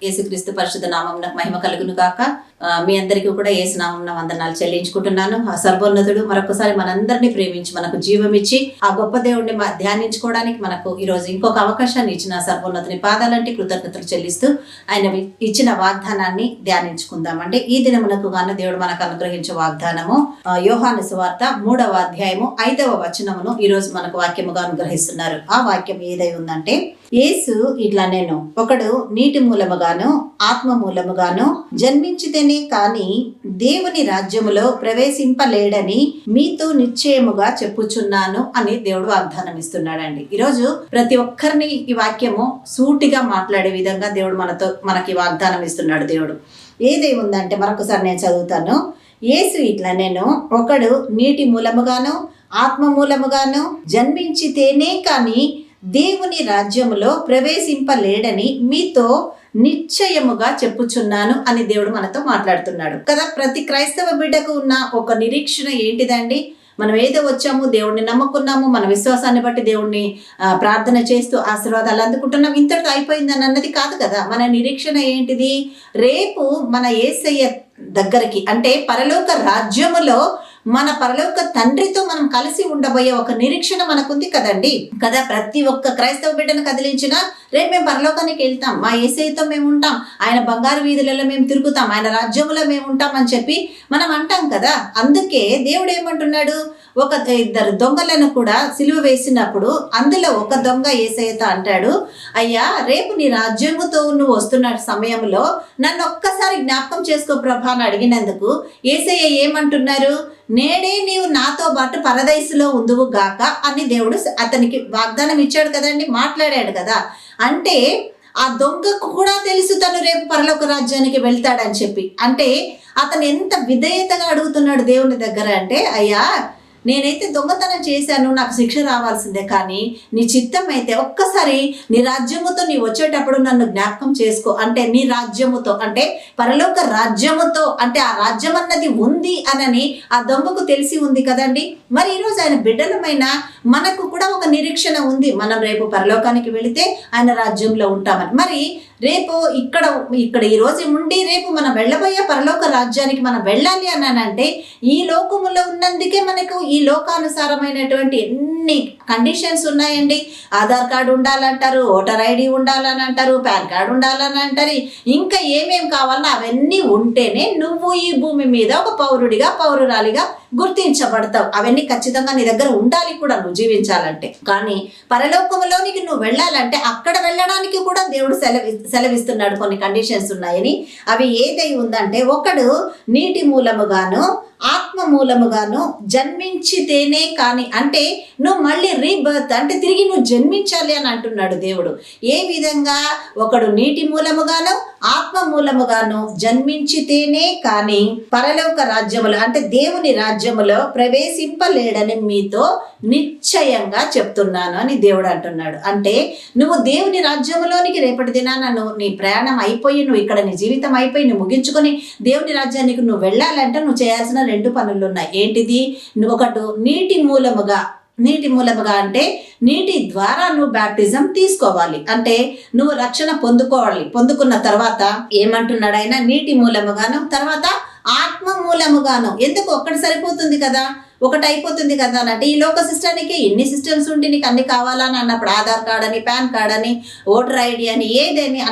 యేసుక్రీస్తు పరిశుద్ధ నామమున మహిమ కలుగును గాక. మీ అందరికీ కూడా యేసు నామమున వందనాలు చెల్లించుకుంటున్నాను. ఆ సర్వోన్నతుడు మరొకసారి మనందరినీ ప్రేమించి మనకు జీవం ఇచ్చి ఆ గొప్ప దేవుడిని ధ్యానించుకోవడానికి మనకు ఈరోజు ఇంకొక అవకాశాన్ని ఇచ్చిన సర్వోన్నతుని పాదాలంటే కృతజ్ఞతలు చెల్లిస్తూ ఆయన ఇచ్చిన వాగ్దానాన్ని ధ్యానించుకుందామండి. ఈ దినమునకు గాను దేవుడు మనకు అనుగ్రహించే వాగ్దానము యోహాను సువార్త 3వ అధ్యాయము 5వ వచనమును ఈ రోజు మనకు వాక్యముగా అనుగ్రహిస్తున్నారు. ఆ వాక్యం ఏదై ఉందంటే, యేసు ఇట్లా నేను ఒకడు నీటి మూలముగాను ఆత్మ మూలముగాను జన్మించితేనే కాని దేవుని రాజ్యములో ప్రవేశింపలేడని మీతో నిశ్చయముగా చెప్పుచున్నాను అని దేవుడు వాగ్దానం ఇస్తున్నాడండి. ఈరోజు ప్రతి ఒక్కరిని ఈ వాక్యము సూటిగా మాట్లాడే విధంగా దేవుడు మనకి వాగ్దానం ఇస్తున్నాడు. దేవుడు ఏదై ఉందంటే మరొకసారి నేను చదువుతాను. యేసు ఇట్లా నేను ఒకడు నీటి మూలముగాను ఆత్మ మూలముగాను జన్మించితేనే కాని దేవుని రాజ్యములో ప్రవేశింపలేడని మీతో నిశ్చయముగా చెప్పుచున్నాను అని దేవుడు మనతో మాట్లాడుతున్నాడు కదా. ప్రతి క్రైస్తవ బిడ్డకు ఉన్న ఒక నిరీక్షణ ఏంటిదండి? మనం ఏదో వచ్చాము, దేవుడిని నమ్ముకున్నాము, మన విశ్వాసాన్ని బట్టి దేవుడిని ప్రార్థన చేస్తూ ఆశీర్వాదాలు అందుకుంటున్నాం, ఇంతటితో అయిపోయిందని అన్నది కాదు కదా. మన నిరీక్షణ ఏంటిది? రేపు మన యేసయ్య దగ్గరికి అంటే పరలోక రాజ్యములో మన పరలోక తండ్రితో మనం కలిసి ఉండబోయే ఒక నిరీక్షణ మనకుంది కదండి కదా. ప్రతి ఒక్క క్రైస్తవ బిడ్డను కదిలించినా రేపు మేము పరలోకానికి వెళ్తాం, మా యేసయ్యతో మేము ఉంటాం, ఆయన బంగారు వీధులలో మేము తిరుగుతాం, ఆయన రాజ్యములో మేము ఉంటాం అని చెప్పి మనం అంటాం కదా. అందుకే దేవుడు ఏమంటున్నాడు, ఒక ఇద్దరు దొంగలను కూడా సిలువ వేసినప్పుడు అందులో ఒక దొంగ యేసయ్యతో అంటాడు, అయ్యా రేపు నీ రాజ్యముతో నువ్వు వస్తున్న సమయంలో నన్ను ఒక్కసారి జ్ఞాపకం చేసుకో ప్రభా అని అడిగినందుకు యేసయ్య ఏమంటున్నారు, నేడే నీవు నాతో పాటు పరదైసులో ఉందువు గాక అని దేవుడు అతనికి వాగ్దానం ఇచ్చాడు కదండి, మాట్లాడాడు కదా. అంటే ఆ దొంగకు కూడా తెలుసు తను రేపు పరలోక రాజ్యానికి వెళ్తాడని చెప్పి. అంటే అతను ఎంత విధేయతగా అడుగుతున్నాడు దేవుని దగ్గర అంటే, అయ్యా నేనైతే దొంగతనం చేశాను, నాకు శిక్ష రావాల్సిందే, కానీ నీ చిత్తం అయితే ఒక్కసారి నీ రాజ్యముతో నీ వచ్చేటప్పుడు నన్ను జ్ఞాపకం చేసుకో. అంటే నీ రాజ్యముతో అంటే పరలోక రాజ్యముతో, అంటే ఆ రాజ్యం అన్నది ఉంది అనని ఆ దొంగకు తెలిసి ఉంది కదండి. మరి ఈరోజు ఆయన బిడ్డలమైన మనకు కూడా ఒక నిరీక్షణ ఉంది, మనం రేపు పరలోకానికి వెళితే ఆయన రాజ్యంలో ఉంటామని. మరి రేపు ఇక్కడ ఈ రోజు ఉండి రేపు మనం వెళ్ళబోయే పరలోక రాజ్యానికి మనం వెళ్ళాలి అని అంటే ఈ లోకములో ఉన్నందుకే మనకు ఈ లోకానుసారమైనటువంటి ఎన్ని కండిషన్స్ ఉన్నాయండి. ఆధార్ కార్డు ఉండాలంటారు, ఓటర్ ఐడి ఉండాలని అంటారు, పాన్ కార్డు ఉండాలని అంటారు, ఇంకా ఏమేం కావాలన్నా అవన్నీ ఉంటేనే నువ్వు ఈ భూమి మీద ఒక పౌరుడిగా పౌరురాలిగా గుర్తించబడతావు. అవన్నీ ఖచ్చితంగా నీ దగ్గర ఉండాలి కూడా నువ్వు జీవించాలంటే. కానీ పరలోకములోనికి నువ్వు వెళ్ళాలంటే అక్కడ వెళ్ళడానికి కూడా దేవుడు సెలవిస్తున్నాడు, కొన్ని కండిషన్స్ ఉన్నాయని. అవి ఏదై ఉందంటే, ఒకడు నీటి మూలముగాను ఆత్మ మూలముగాను జన్మించితేనే కానీ, అంటే నువ్వు మళ్ళీ రీబర్త్ అంటే తిరిగి నువ్వు జన్మించాలి అని అంటున్నాడు దేవుడు. ఏ విధంగా? ఒకడు నీటి మూలముగాను ఆత్మ మూలముగాను జన్మించితేనే కానీ పరలోక రాజ్యములో అంటే దేవుని రాజ్యములో ప్రవేశింపలేడని మీతో నిశ్చయంగా చెప్తున్నాను అని దేవుడు అంటున్నాడు. అంటే నువ్వు దేవుని రాజ్యములోనికి రేపటి దినాన నీ ప్రయాణం అయిపోయి, నువ్వు ఇక్కడ నీ జీవితం అయిపోయి నువ్వు ముగించుకొని దేవుని రాజ్యానికి నువ్వు వెళ్ళాలంటే నువ్వు చేయాల్సిన 2 పనులు ఉన్నాయి. ఏంటిది? ఒకటి నీటి మూలముగా అంటే నీటి ద్వారా నువ్వు బ్యాప్టిజం తీసుకోవాలి, అంటే నువ్వు రక్షణ పొందుకున్న తర్వాత ఏమంటున్నాడు ఆయన? నీటి మూలముగాను, తర్వాత ఆత్మ మూలముగాను. ఎందుకు? ఒక్కటి సరిపోతుంది కదా, ఒకటి అయిపోతుంది కదా అంటే ఈ లోక సిస్టానికి ఎన్ని సిస్టమ్స్ ఉంటే నీకు అన్ని కావాలని అన్నప్పుడు ఆధార్ కార్డ్ అని, పాన్ కార్డ్ అని, ఓటర్ ఐడి అని, ఏదని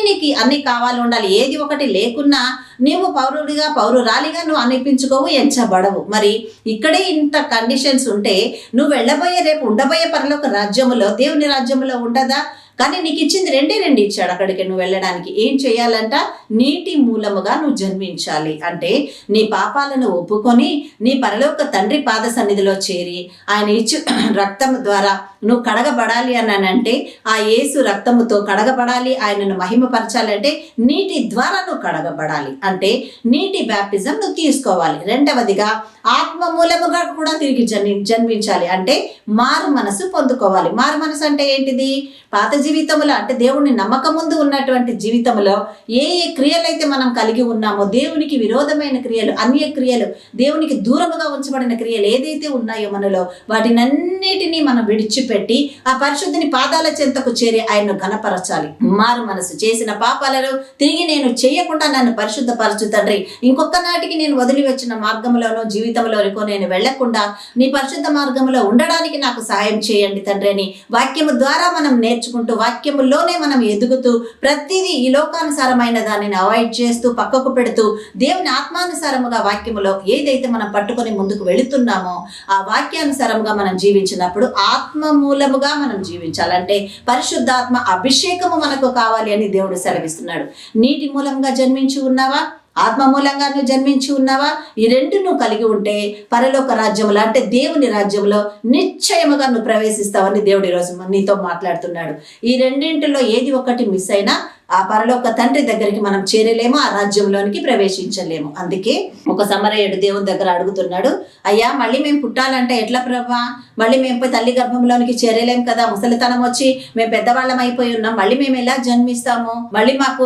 నీకు అన్ని కావాలి ఉండాలి. ఏది ఒకటి లేకున్నా నీవు పౌరుడిగా పౌరురాలిగా నువ్వు అనిపించుకోవు, ఎంచబడవు. మరి ఇక్కడే ఇంత కండిషన్స్ ఉంటే నువ్వు వెళ్ళబోయే రేపు ఉండబోయే పరలోక రాజ్యములో దేవుని రాజ్యములో ఉండదా? కానీ నీకు ఇచ్చింది 2 ఇచ్చాడు అక్కడికి నువ్వు వెళ్ళడానికి. ఏం చేయాలంట? నీటి మూలముగా నువ్వు జన్మించాలి. అంటే నీ పాపాలను ఒప్పుకొని నీ పరలోక తండ్రి పాద సన్నిధిలో చేరి ఆయన ఇచ్చు రక్తం ద్వారా నువ్వు కడగబడాలి అని అంటే, ఆ యేసు రక్తముతో కడగబడాలి, ఆయనను మహిమపరచాలంటే నీటి ద్వారా నువ్వు కడగబడాలి. అంటే నీటి బ్యాప్టిజం నువ్వు తీసుకోవాలి. రెండవదిగా ఆత్మ మూలముగా కూడా తిరిగి జన్మించాలి, అంటే మారు మనసు పొందుకోవాలి. మారు మనసు అంటే ఏంటిది? పాత జీవితంలో అంటే దేవుని నమ్మకం ముందు ఉన్నటువంటి జీవితంలో ఏ ఏ క్రియలైతే మనం కలిగి ఉన్నామో, దేవునికి విరోధమైన క్రియలు, అన్య క్రియలు, దేవునికి దూరముగా ఉంచబడిన క్రియలు ఏదైతే ఉన్నాయో మనలో, వాటినన్నిటినీ మనం విడిచిపెట్టి ఆ పరిశుద్ధుని పాదాల చెంతకు చేరి ఆయన్ను ఘనపరచాలి. మారు మనసు చేసిన పాపాలను తిరిగి నేను చేయకుండా నన్ను పరిశుద్ధపరచు తండ్రి. ఇంకొక నాటికి నేను వదిలి వచ్చిన మార్గంలోనో జీవితంలోనికో నేను వెళ్లకుండా నీ పరిశుద్ధ మార్గంలో ఉండడానికి నాకు సహాయం చేయండి తండ్రి అని వాక్యము ద్వారా మనం నేర్చుకుంటూ, వాక్యములోనే మనం ఎదుగుతూ, ప్రతిదీ ఈ లోకానుసారమైన దానిని అవాయిడ్ చేస్తూ పక్కకు పెడుతూ దేవుని ఆత్మానుసారముగా వాక్యములో ఏదైతే మనం పట్టుకొని ముందుకు వెళుతున్నామో ఆ వాక్యానుసారముగా మనం జీవించినప్పుడు ఆత్మ మూలముగా మనం జీవించాలంటే పరిశుద్ధాత్మ అభిషేకము మనకు కావాలి అని దేవుడు సెలవిస్తున్నాడు. నీటి మూలంగా జన్మించి ఉన్నావా, ఆత్మ మూలంగా నువ్వు జన్మించి ఉన్నావా? ఈ రెండు నువ్వు కలిగి ఉంటే పరలోక రాజ్యంలో అంటే దేవుని రాజ్యంలో నిశ్చయముగా నువ్వు ప్రవేశిస్తావని దేవుడు ఈరోజు నీతో మాట్లాడుతున్నాడు. ఈ రెండింటిలో ఏది ఒకటి మిస్ అయినా ఆ పరలోక తండ్రి దగ్గరికి మనం చేరలేము, ఆ రాజ్యంలోనికి ప్రవేశించలేము. అందుకే ఒక సమరయుడు దేవుని దగ్గర అడుగుతున్నాడు, అయ్యా మళ్ళీ మేము పుట్టాలంటే ఎట్లా ప్రభా? మళ్ళీ మేము పోయి తల్లి గర్భంలోనికి చేరలేము కదా, ముసలితనం వచ్చి మేము పెద్దవాళ్ళం అయిపోయి ఉన్నాం, మళ్ళీ మేము ఎలా జన్మిస్తాము? మళ్ళీ మాకు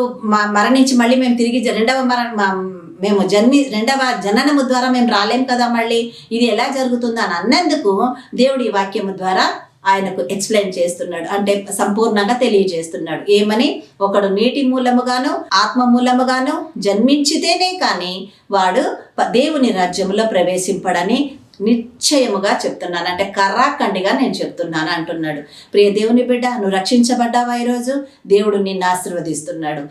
మరణించి మళ్ళీ మేము తిరిగి రెండవ జననము ద్వారా మేము రాలేం కదా, మళ్ళీ ఇది ఎలా జరుగుతుందో అని అన్నందుకు దేవుడి వాక్యము ద్వారా ఆయనకు ఎక్స్ప్లెయిన్ చేస్తున్నాడు, అంటే సంపూర్ణంగా తెలియజేస్తున్నాడు. ఏమని? ఒకడు నీటి మూలముగాను ఆత్మ మూలముగాను జన్మించితేనే కానీ వాడు దేవుని రాజ్యంలో ప్రవేశింపడని నిశ్చయముగా చెప్తున్నాను, అంటే కర్రాఖండిగా నేను చెప్తున్నాను అంటున్నాడు. ప్రియ దేవుని బిడ్డ, నువ్వు రక్షించబడ్డావా? ఈరోజు దేవుడు నిన్ను ఆశీర్వదిస్తున్నాడు.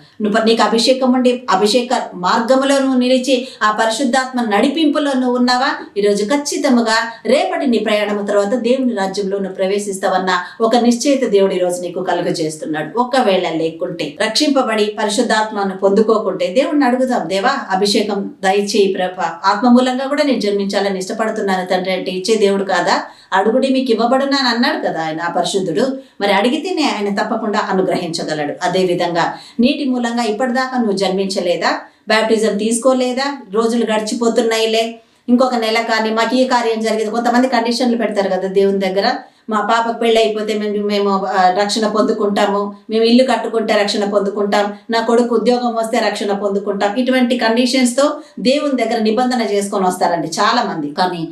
నీకు అభిషేకం ఉండి అభిషేక మార్గములో నువ్వు నిలిచి ఆ పరిశుద్ధాత్మ నడిపింపులో నువ్వు ఉన్నావా? ఈరోజు ఖచ్చితంగా రేపటి నీ ప్రయాణం తర్వాత దేవుని రాజ్యంలో నువ్వు ప్రవేశిస్తావన్న ఒక నిశ్చయిత దేవుడు ఈరోజు నీకు కలుగజేస్తున్నాడు. ఒకవేళ లేకుంటే, రక్షింపబడి పరిశుద్ధాత్మను పొందుకోకుంటే దేవుడిని అడుగుదాం, దేవా అభిషేకం దయచేయి ప్రభా, ఆత్మ మూలంగా కూడా నేను జన్మించాలని ఇష్టపడుతున్నాను తండ్రి అంటే ఇచ్చే దేవుడు కాదా? అడుగుడి మీకు ఇవ్వబడును అని అన్నాడు కదా ఆయన, ఆ పరిశుద్ధుడు. మరి అడిగితేనే ఆయన తప్పకుండా అనుగ్రహించగలడు. అదే విధంగా నీటి మూలంగా ఇప్పటిదాకా నువ్వు జన్మించలేదా? బ్యాప్టిజం తీసుకోలేదా? రోజులు గడిచిపోతున్నాయిలే, ఇంకొక నెల కానీ మాకు ఈ కార్యం జరిగేది. కొంతమంది కండిషన్లు పెడతారు కదా దేవుని దగ్గర, మా పాపకు పెళ్ళి అయిపోతే మేము రక్షణ పొందుకుంటాము, మేము ఇల్లు కట్టుకుంటే రక్షణ పొందుకుంటాం, నా కొడుకు ఉద్యోగం వస్తే రక్షణ పొందుకుంటాం. ఇటువంటి కండిషన్స్తో దేవుని దగ్గర నిబంధన చేసుకొని వస్తారండి చాలా మంది. కానీ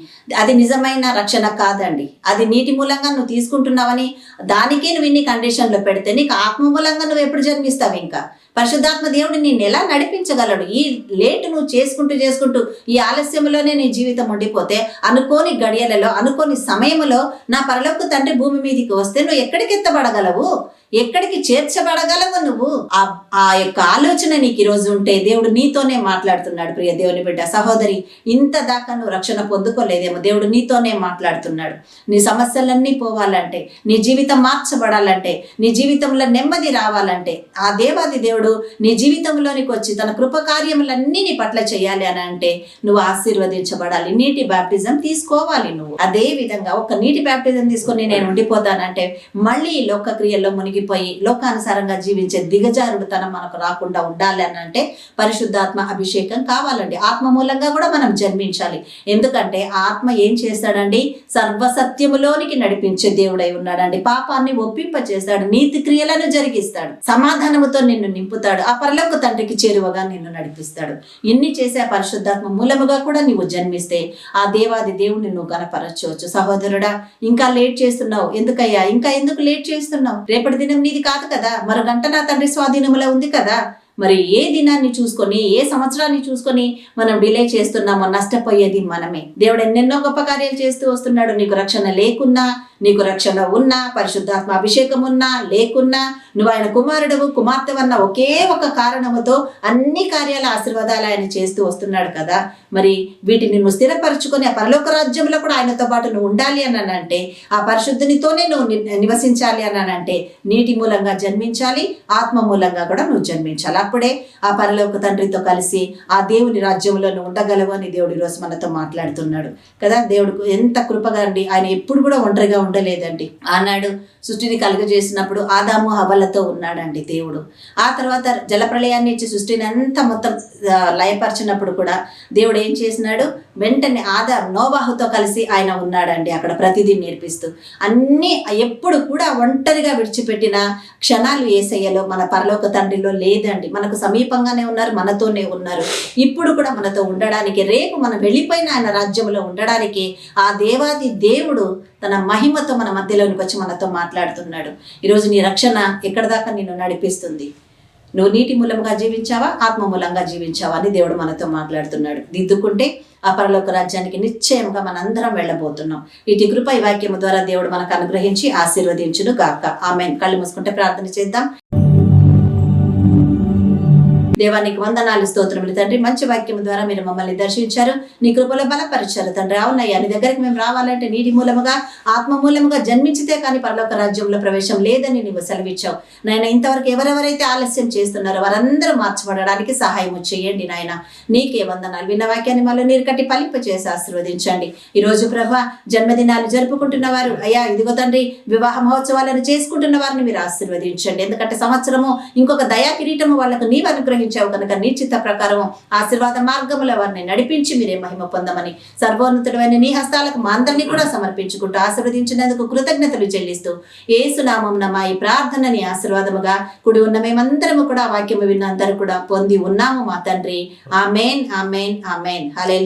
అది నిజమైన రక్షణ కాదండి. అది నీటి మూలంగా నువ్వు తీసుకుంటున్నావని దానికే నువ్వు ఇన్ని కండిషన్లు పెడితే నీకు ఆత్మ మూలంగా నువ్వు ఎప్పుడు జన్మిస్తావు? ఇంకా పరిశుద్ధాత్మ దేవుడు నిన్ను ఎలా నడిపించగలడు? ఈ లేటు నువ్వు చేసుకుంటూ ఈ ఆలస్యంలోనే నీ జీవితం ఉండిపోతే అనుకోని గడియలలో అనుకోని సమయంలో నా పరలోక తండ్రి భూమి మీదకి వస్తే నువ్వు ఎక్కడికి ఎత్తబడగలవు? ఎక్కడికి చేర్చబడగలవు నువ్వు? ఆ యొక్క ఆలోచన నీకు ఈరోజు ఉంటే దేవుడు నీతోనే మాట్లాడుతున్నాడు. ప్రియ దేవుని బిడ్డ, సహోదరి, ఇంత దాకా నువ్వు రక్షణ పొందుకోలేదేమో, దేవుడు నీతోనే మాట్లాడుతున్నాడు. నీ సమస్యలన్నీ పోవాలంటే, నీ జీవితం మార్చబడాలంటే, నీ జీవితంలో నెమ్మది రావాలంటే, ఆ దేవాది దేవుడు నీ జీవితంలోనికి వచ్చి తన కృపకార్యములన్నీ నీ పట్ల చేయాలి అని అంటే నువ్వు ఆశీర్వదించబడాలి. నీటి బ్యాప్టిజం తీసుకోవాలి నువ్వు. అదే విధంగా ఒక నీటి బ్యాప్టిజం తీసుకొని నేను ఉండిపోతానంటే మళ్ళీ లోక క్రియల్లో మునిగిపోయి లోకానుసారంగా జీవించే దిగజారుడుతనం మనకు రాకుండా ఉండాలి అని అంటే పరిశుద్ధాత్మ అభిషేకం కావాలండి. ఆత్మ మూలంగా కూడా మనం జన్మించాలి. ఎందుకంటే ఆత్మ ఏం చేస్తాడండి? సర్వసత్యములోనికి నడిపించే దేవుడై ఉన్నాడండి. పాపాన్ని ఒప్పింపచేస్తాడు, నీతి క్రియలను జరిగిస్తాడు, సమాధానముతో నిన్ను నింపుతాడు, ఆ పరలోక తండ్రికి చేరువగా నిన్ను నడిపిస్తాడు. ఇన్ని చేసే పరిశుద్ధాత్మ మూలముగా కూడా నీవు జన్మిస్తే ఆ దేవాది దేవుడిని నువ్వు గణపరచవచ్చు. సహోదరుడా, ఇంకా లేట్ చేస్తున్నావు ఎందుకయ్యా? ఇంకా ఎందుకు లేట్ చేస్తున్నావు? రేపటి దినం నీది కాదు కదా, మరో గంట నా తండ్రి స్వాధీనములో ఉంది కదా. మరి ఏ దినాన్ని చూసుకొని, ఏ సంవత్సరాన్ని చూసుకొని మనం డిలే చేస్తున్నామో నష్టపోయేది మనమే. దేవుడు ఎన్నెన్నో గొప్ప కార్యాలు చేస్తూ వస్తున్నాడు. నీకు రక్షణ లేకున్నా, నీకు రక్షణ ఉన్నా, పరిశుద్ధాత్మ అభిషేకం ఉన్నా లేకున్నా, నువ్వు ఆయన కుమారుడు కుమార్తెవన్న ఒకే ఒక కారణముతో అన్ని కార్యాల ఆశీర్వాదాలు ఆయన చేస్తూ వస్తున్నాడు కదా. మరి వీటిని నువ్వు స్థిరపరచుకొని ఆ పరలోక రాజ్యంలో కూడా ఆయనతో పాటు నువ్వు ఉండాలి అని అంటే, ఆ పరిశుద్ధునితోనే నువ్వు నివసించాలి అని అంటే నీటి మూలంగా జన్మించాలి, ఆత్మ మూలంగా కూడా నువ్వు జన్మించాలి. అప్పుడే ఆ పరలోక తండ్రితో కలిసి ఆ దేవుని రాజ్యంలో నువ్వు ఉండగలవు అని దేవుడు ఈరోజు మనతో మాట్లాడుతున్నాడు కదా. దేవుడికి ఎంత కృపగా అండి, ఆయన ఎప్పుడు కూడా ఒంటరిగా ఉండలేదండి. ఆనాడు సృష్టిని కలుగజేసినప్పుడు ఆదాము హవ్వలతో ఉన్నాడండి దేవుడు. ఆ తర్వాత జలప్రళయాన్ని ఇచ్చి సృష్టిని అంతా మొత్తం లయపరిచినప్పుడు కూడా దేవుడు ఏం చేసినాడు? వెంటనే నోవాహుతో కలిసి ఆయన ఉన్నాడండి అక్కడ ప్రతిదీ నేర్పిస్తూ. అన్నీ ఎప్పుడు కూడా ఒంటరిగా విడిచిపెట్టిన క్షణాలు యేసయ్యలో మన పరలోక తండ్రిలో లేదండి. మనకు సమీపంగానే ఉన్నారు, మనతోనే ఉన్నారు. ఇప్పుడు కూడా మనతో ఉండడానికి, రేపు మనం వెళ్ళిపోయిన ఆయన రాజ్యంలో ఉండడానికి ఆ దేవాది దేవుడు తన మహిమతో మన మధ్యలోనికి వచ్చి మనతో మాట్లాడుతున్నాడు. ఈరోజు నీ రక్షణ ఎక్కడి దాకా నిన్ను నడిపిస్తుంది? నువ్వు నీటి మూలంగా జీవించావా, ఆత్మ మూలంగా జీవించావా అని దేవుడు మనతో మాట్లాడుతున్నాడు. దిద్దుకుంటే ఆ పరలోక రాజ్యానికి నిశ్చయంగా మనందరం వెళ్ళబోతున్నాం. ఇటు కృప ఈ వాక్యము ద్వారా దేవుడు మనకు అనుగ్రహించి ఆశీర్వదించును గాక. ఆమేన్. కళ్ళు మూసుకుంటే ప్రార్థన చేద్దాం. దేవానికి వందనాలు, స్తోత్రములు తండ్రి. మంచి వాక్యం ద్వారా మీరు మమ్మల్ని దర్శించారు, నీ కృపలో బలపరిచారు తండ్రి. అవునయ్యా, నీ దగ్గరికి మేము రావాలంటే నీటి మూలముగా, ఆత్మ మూలముగా జన్మించితే కానీ పరలోక రాజ్యంలో ప్రవేశం లేదని నీవు సెలవిచ్చావు నాయన. ఇంతవరకు ఎవరెవరైతే ఆలస్యం చేస్తున్నారో వారందరూ మార్చబడడానికి సహాయం చేయండి నాయన. నీకే వందనాలు. విన్న వాక్యాన్ని మళ్ళీ నీరు కట్టి ఫలింప చేసి ఆశీర్వదించండి. ఈ రోజు ప్రభా జన్మదినాలు జరుపుకుంటున్న వారు, అయ్యా ఇదిగో తండ్రి వివాహ మహోత్సవాలను చేసుకుంటున్న వారిని మీరు ఆశీర్వదించండి. ఎందుకంటే సంవత్సరము ఇంకొక దయా కిరీటము వాళ్ళకు నీవు అనుగ్రహించావు కనుక నీ చిత్త ప్రకారం ఆశీర్వాద మార్గముల వారిని నడిపించి మీరే మహిమ పొందమని సర్వోన్నతుడైన నీ హస్తాలకు మా అందరినీ కూడా సమర్పించుకుంటూ ఆశీర్వదించినందుకు కృతజ్ఞతలు చెల్లిస్తూ యేసు నామమున మా ఈ ప్రార్థనని ఆశీర్వాదముగా కూడి ఉన్న మేమందరము కూడా వాక్యము విన్న అందరూ కూడా పొంది ఉన్నాము మా తండ్రి. ఆమేన్, ఆమేన్, ఆమేన్. హల్లెలూయా.